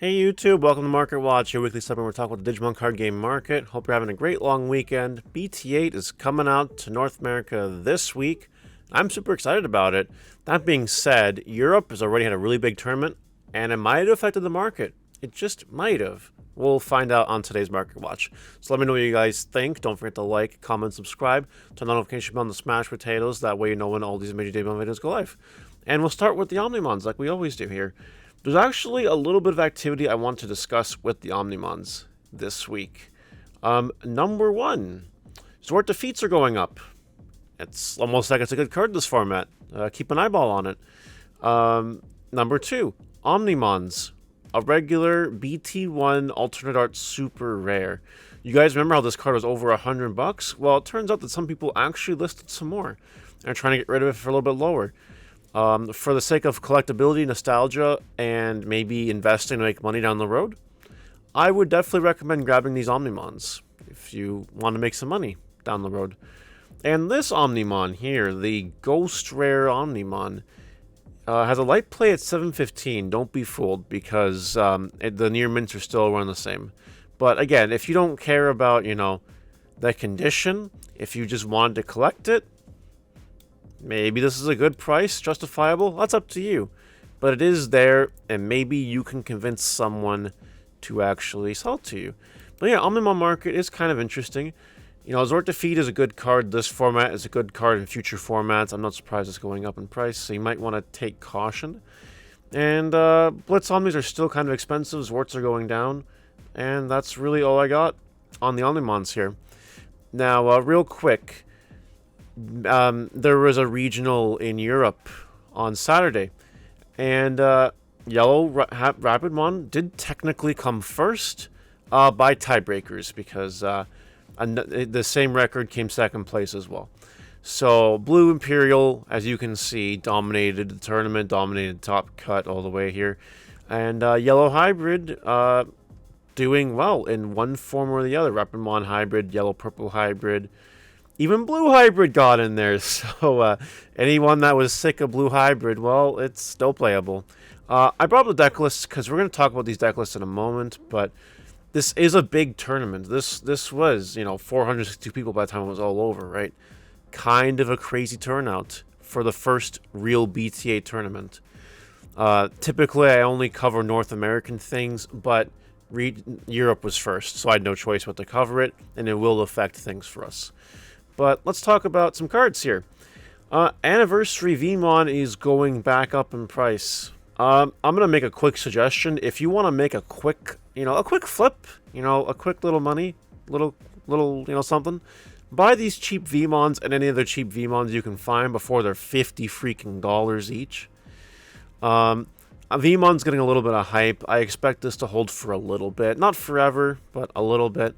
Hey YouTube, welcome to Market Watch, your weekly segment where we talk about the Digimon card game market. Hope you're having a great long weekend. BT8 is coming out to North America this week. I'm super excited about it. That being said, Europe has already had a really big tournament, and it might have affected the market. It just might have. We'll find out on today's Market Watch. So let me know what you guys think. Don't forget to like, comment, subscribe, turn the notification bell on the smash potatoes. That way you know when all these major Digimon videos go live. And we'll start with the Omnimons like we always do here. There's actually a little bit of activity I want to discuss with the Omnimons this week. Number one, Zort defeats are going up. It's almost like it's a good card in this format. Keep an eyeball on it. Number two, Omnimons. A regular BT1 alternate art super rare. You guys remember how this card was over $100? Well, it turns out that some people actually listed some more and are trying to get rid of it for a little bit lower. For the sake of collectability, nostalgia, and maybe investing to make money down the road, I would definitely recommend grabbing these Omnimons if you want to make some money down the road. And this Omnimon here, the Ghost Rare Omnimon, has a light play at 715. Don't be fooled, because the near mints are still around the same. But again, if you don't care about, the condition, if you just wanted to collect it, maybe this is a good price, justifiable. That's up to you. But it is there, and maybe you can convince someone to actually sell it to you. But yeah, Omnimon market is kind of interesting. Zort Defeat is a good card. This format is a good card in future formats. I'm not surprised it's going up in price, so you might want to take caution. And Blitz Omnis are still kind of expensive. Zorts are going down. And that's really all I got on the Omnimons here. Now, real quick, there was a regional in Europe on Saturday, and Yellow Rapidmon did technically come first by tiebreakers, because the same record came second place as well. So Blue Imperial, as you can see, dominated the tournament, dominated top cut all the way here, and Yellow Hybrid doing well in one form or the other. Rapidmon Hybrid, Yellow Purple Hybrid. Even Blue Hybrid got in there, so anyone that was sick of Blue Hybrid, well, it's still playable. I brought up the deck lists because we're going to talk about these deck lists in a moment, but this is a big tournament. This was, 462 people by the time it was all over, right? Kind of a crazy turnout for the first real BT8 tournament. Typically, I only cover North American things, but Europe was first, so I had no choice but to cover it, and it will affect things for us. But let's talk about some cards here. Anniversary Vmon is going back up in price. I'm gonna make a quick suggestion. If you want to make a quick, a quick flip, a quick little money, little, something, buy these cheap Vmons and any other cheap Vmons you can find before they're $50 freaking dollars each. Vmon's getting a little bit of hype. I expect this to hold for a little bit, not forever, but a little bit.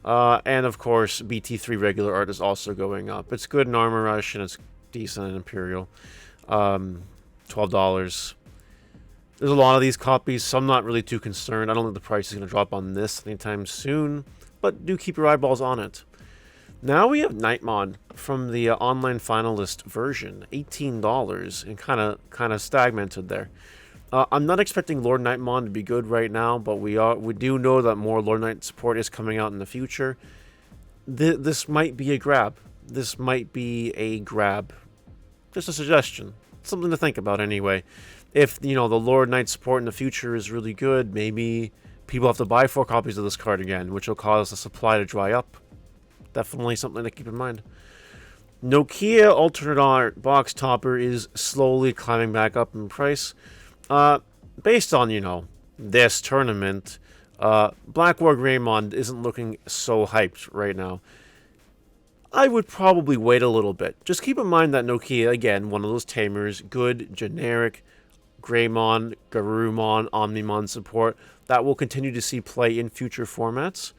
And of course, BT3 regular art is also going up. It's good in Armor Rush, and it's decent in Imperial. $12. There's a lot of these copies, so I'm not really too concerned. I don't think the price is going to drop on this anytime soon, but do keep your eyeballs on it. Now we have Nightmod from the online finalist version, $18, and kind of stagnated there. I'm not expecting Lord Nightmon to be good right now, but we do know that more Lord Knight support is coming out in the future. This might be a grab. This might be a grab. Just a suggestion. Something to think about anyway. If, the Lord Knight support in the future is really good, maybe people have to buy 4 copies of this card again, which will cause the supply to dry up. Definitely something to keep in mind. Nokia alternate art box topper is slowly climbing back up in price. Based on, this tournament, Black Wargreymon isn't looking so hyped right now. I would probably wait a little bit. Just keep in mind that Nokia, again, one of those tamers, good, generic, Greymon, Garurumon, Omnimon support that will continue to see play in future formats.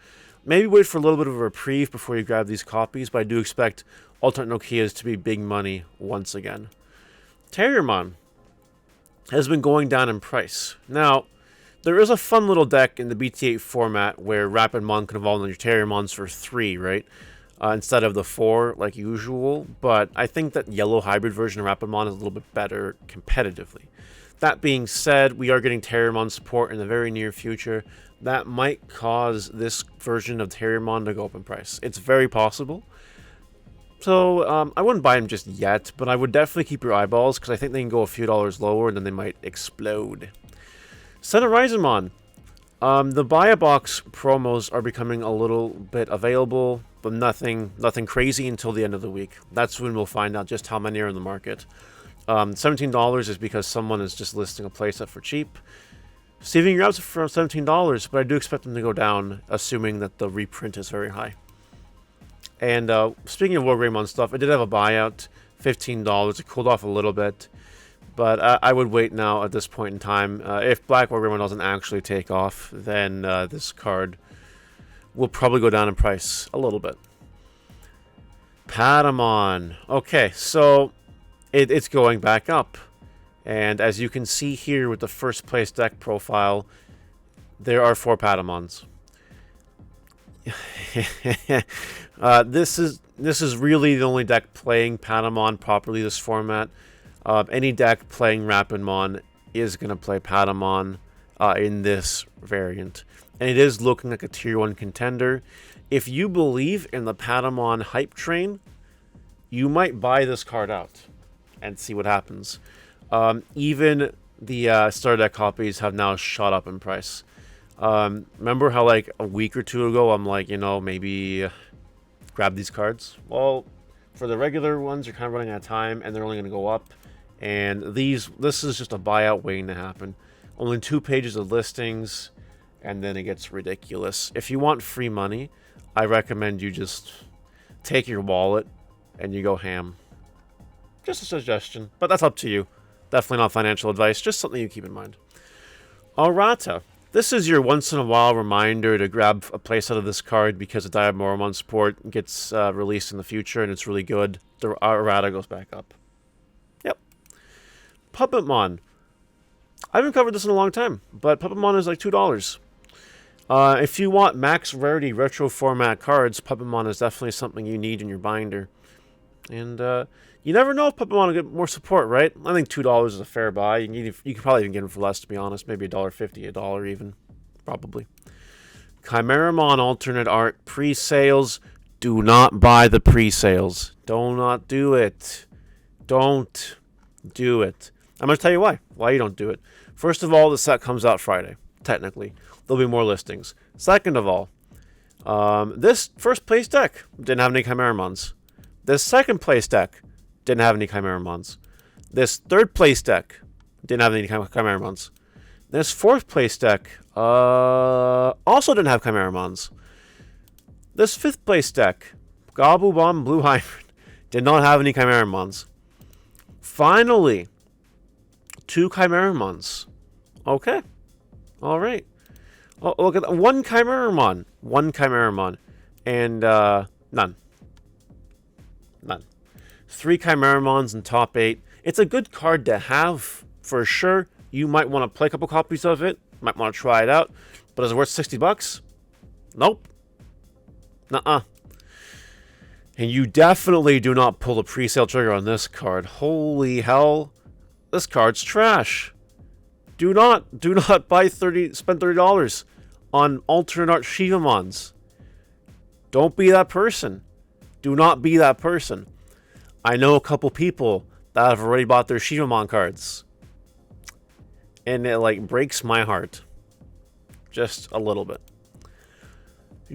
Maybe wait for a little bit of a reprieve before you grab these copies, but I do expect alternate Nokias to be big money once again. Terriermon has been going down in price. Now, there is a fun little deck in the BT8 format where Rapidmon can evolve into Terriermons for 3, right? Instead of the 4 like usual, but I think that yellow hybrid version of Rapidmon is a little bit better competitively. That being said, we are getting Terriermon support in the very near future. That might cause this version of Terriermon to go up in price. It's very possible. So, I wouldn't buy them just yet, but I would definitely keep your eyeballs, because I think they can go a few dollars lower, and then they might explode. Set of Ryzemon. The buy-a-box promos are becoming a little bit available, but nothing crazy until the end of the week. That's when we'll find out just how many are in the market. $17 is because someone is just listing a playset for cheap. Saving your outs for $17, but I do expect them to go down, assuming that the reprint is very high. And speaking of Wargreymon stuff, I did have a buyout, $15. It cooled off a little bit, but I would wait now at this point in time. If Black Wargreymon doesn't actually take off, then this card will probably go down in price a little bit. Padamon. Okay, so it's going back up. And as you can see here with the first place deck profile, there are 4 Padamons. This is really the only deck playing Padamon properly this format. Any deck playing Rapidmon is going to play Padamon in this variant. And it is looking like a tier 1 contender. If you believe in the Padamon hype train, you might buy this card out and see what happens. Even the starter deck copies have now shot up in price. Remember how like a week or two ago I'm like, maybe grab these cards? Well, for the regular ones, you're kind of running out of time and they're only going to go up. And this is just a buyout waiting to happen. Only 2 pages of listings and then it gets ridiculous. If you want free money, I recommend you just take your wallet and you go ham. Just a suggestion, but that's up to you. Definitely not financial advice, just something you keep in mind. Alrata. This is your once-in-a-while reminder to grab a playset of this card because the Diamoron support gets released in the future and it's really good. The errata goes back up. Yep. Puppetmon. I haven't covered this in a long time, but Puppetmon is like $2. If you want max rarity retro format cards, Puppetmon is definitely something you need in your binder. And you never know if Puppetmon will get more support, right? I think $2 is a fair buy. You could probably even get them for less, to be honest. Maybe $1.50, $1 even. Probably. Chimeramon alternate art pre-sales. Do not buy the pre-sales. Do not do it. Don't do it. I'm going to tell you why. Why you don't do it. First of all, the set comes out Friday, technically. There'll be more listings. Second of all, this first place deck didn't have any Chimeramons. This second place deck didn't have any Chimeramons. This third place deck didn't have any Chimeramons. This fourth place deck also didn't have Chimeramons. This fifth place deck, Gobble Bomb Blue Hybrid, did not have any Chimeramons. Finally, 2 Chimeramons. Okay. Alright. Oh, look at that. 1 Chimeramon. 1 Chimeramon. And none. None. 3 Chimeramons in top 8. It's a good card to have, for sure. You might want to play a couple copies of it. Might want to try it out. But is it worth $60? Nope. Nuh-uh. And you definitely do not pull the pre-sale trigger on this card. Holy hell. This card's trash. Do not spend $30 on alternate art Shivamons. Don't be that person. Do not be that person. I know a couple people that have already bought their Shivaman cards. And it like breaks my heart. Just a little bit.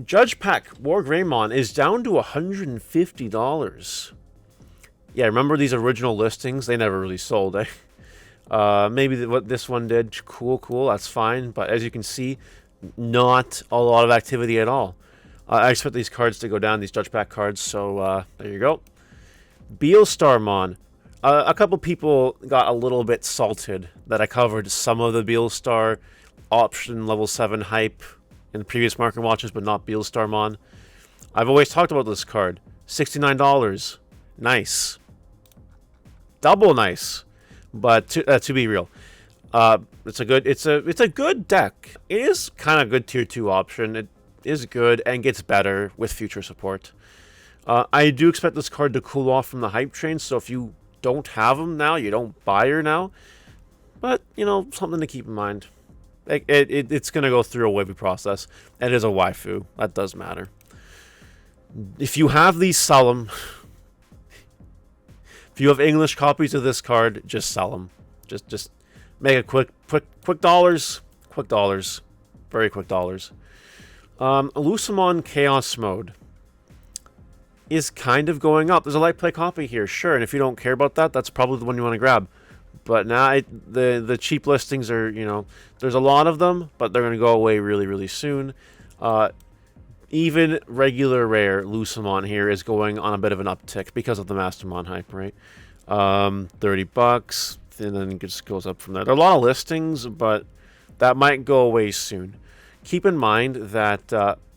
Judge Pack Wargreymon is down to $150. Yeah, remember these original listings? They never really sold, eh? Maybe what this one did. Cool, that's fine. But as you can see, not a lot of activity at all. I expect these cards to go down, these Judge Pack cards, so there you go. Beetle Storm. A couple people got a little bit salted that I covered some of the Beetle Star option level 7 hype in the previous market watches, but not Beetle Storm. I've always talked about this card. $69. Nice. Double nice. But to be real, it's a good deck. It is kind of good tier 2 option. It is good and gets better with future support. I do expect this card to cool off from the hype train, so if you don't have them now, you don't buy her now, But, you know, something to keep in mind. It's going to go through a waifu process. It is a waifu. That does matter. If you have these, sell them. If you have English copies of this card, just sell them. Just make a quick dollars. Quick dollars. Very quick dollars. Lucemon Chaos Mode is kind of going up. There's a light play copy here, sure. And if you don't care about that, that's probably the one you want to grab. But now the cheap listings are, you know, there's a lot of them, but they're going to go away really, really soon. Even regular rare Lucemon here is going on a bit of an uptick because of the Mastermind hype, right? $30, and then it just goes up from there. There are a lot of listings, but that might go away soon. Keep in mind that,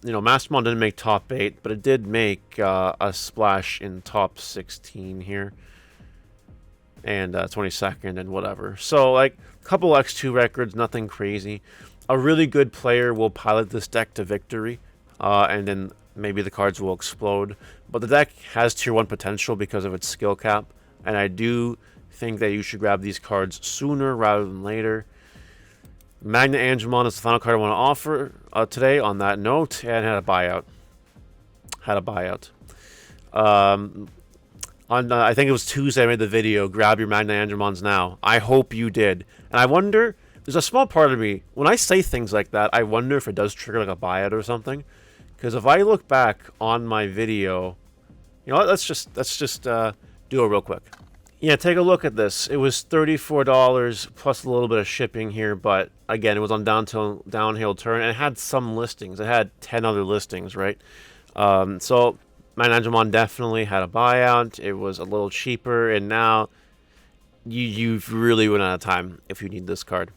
you know, Mastermind didn't make top 8, but it did make a splash in top 16 here. And 22nd and whatever. So, like, a couple X2 records, nothing crazy. A really good player will pilot this deck to victory, and then maybe the cards will explode. But the deck has tier 1 potential because of its skill cap, and I do think that you should grab these cards sooner rather than later. Magna Angelmon is the final card I want to offer today on that note, and had a buyout. On, I think it was Tuesday I made the video, grab your Magna Angelmons now. I hope you did. And I wonder, there's a small part of me, when I say things like that, I wonder if it does trigger like a buyout or something. Because if I look back on my video, you know what, let's just do it real quick. Yeah, take a look at this. It was $34 plus a little bit of shipping here, but again, it was on downhill turn, and it had some listings. It had 10 other listings, right? So Magna Angelmon definitely had a buyout. It was a little cheaper, and now you've really run out of time if you need this card.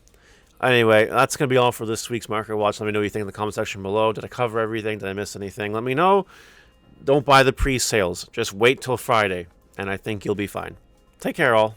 Anyway, that's going to be all for this week's Market Watch. Let me know what you think in the comment section below. Did I cover everything? Did I miss anything? Let me know. Don't buy the pre-sales. Just wait till Friday, and I think you'll be fine. Take care, all.